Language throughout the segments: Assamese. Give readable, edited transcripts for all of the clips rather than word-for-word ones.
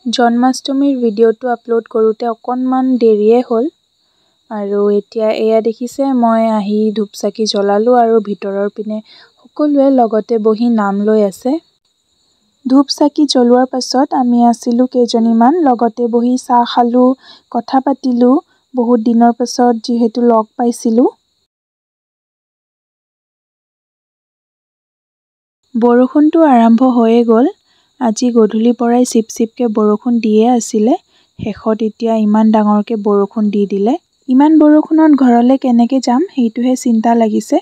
জন্মাষ্টমীৰ ভিডিঅ'টো আপলোড কৰোঁতে অকণমান দেৰিয়ে হ'ল আৰু এতিয়া এয়া দেখিছে মই আহি ধূপ-চাকি জ্বলালোঁ আৰু ভিতৰৰ পিনে সকলোৱে লগতে বহি নাম লৈ আছে। ধূপ-চাকি জ্বলোৱাৰ পাছত আমি আছিলোঁ কেইজনীমান লগতে বহি চাহ খালোঁ, কথা পাতিলোঁ, বহুত দিনৰ পাছত যিহেতু লগ পাইছিলোঁ। বৰষুণটো আৰম্ভ হৈয়ে গ'ল। আজি গধূলিৰ পৰাই চিপ-চিপকৈ বৰষুণ দিয়ে আছিলে। শেষত এতিয়া ইমান ডাঙৰকৈ বৰষুণ দি দিলে। ইমান বৰষুণত ঘৰলৈ কেনেকৈ যাম সেইটোহে চিন্তা লাগিছে।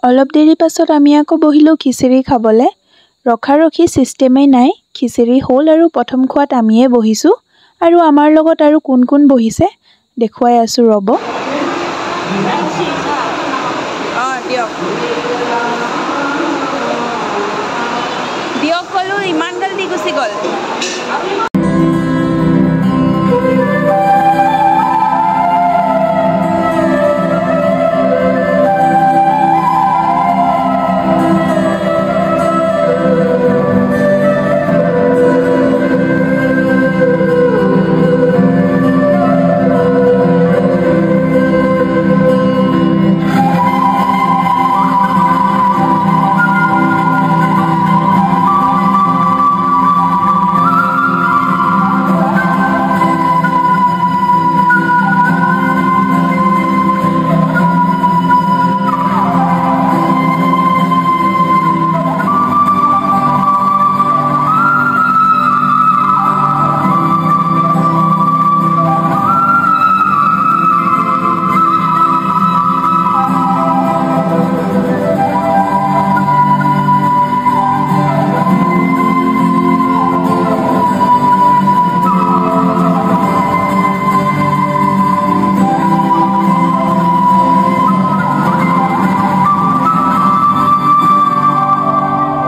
অলপ দেৰি পাছত আমি আকৌ বহিলোঁ খিচিৰি খাবলৈ। ৰখা-ৰখি চিষ্টেমেই নাই। খিচিৰি হ'ল আৰু প্ৰথম খোৱাত আমিয়ে বহিছোঁ আৰু আমাৰ লগত আৰু কোন কোন বহিছে দেখুৱাই আছোঁ ৰ'ব। দিয়ক ক'লো ইমান জলদি গুচি গ'ল।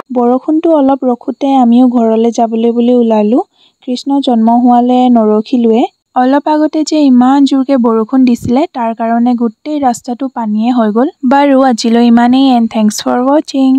বৰষুণটো অলপ ৰখোতে আমিও ঘৰলৈ যাবলৈ বুলি ওলালোঁ। কৃষ্ণ জন্ম হোৱালে নৰখিলোৱে। অলপ আগতে যে ইমান জোৰকৈ বৰষুণ দিছিলে তাৰ কাৰণে গোটেই ৰাস্তাটো পানীয়ে হৈ গ'ল। বাৰু আজিলৈ ইমানেই এণ্ড থেংকছ ফৰ ৱাচিং।